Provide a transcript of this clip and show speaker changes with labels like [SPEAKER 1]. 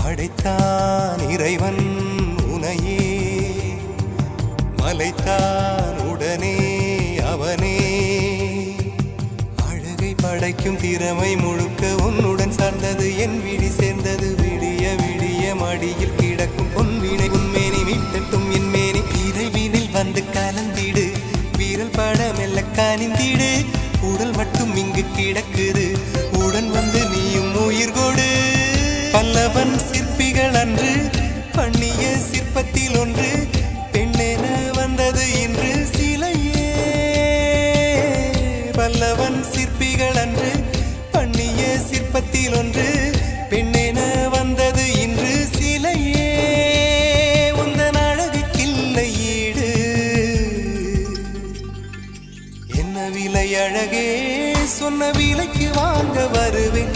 [SPEAKER 1] படைத்தான் இறைவன் உனையே, மலைத்தான் உடனே அவனே. அழகை படைக்கும் திறமை முழுக்க உன்னுடன் சார்ந்தது, என் விழி சேர்ந்தது. விடிய விடிய மடியில் கிடக்கும் பொன்வினை உன்மேனி மீட்டட்டும் என் மேனி. இறைவினில் வந்து கலந்திடு, வீரல் பட மெல்ல காணிந்திடு. உடல் மட்டும் இங்கு கிடக்குது, உடன் வந்து நீயும் உயிர் கொடு. பல்லவன் சிற்பிகள் அன்று பண்ணிய சிற்பத்தில் ஒன்று, பெண்ணென வந்தது இன்று சிலையே. பல்லவன் சிற்பிகள் அன்று பண்ணிய சிற்பத்தில் ஒன்று, பெண்ணென வந்தது இன்று சிலையே. உந்தன் அழகுக்கில்லை ஈடு, என்ன விலை அழகே, சொன்ன விலைக்கு வாங்க வருவேன்.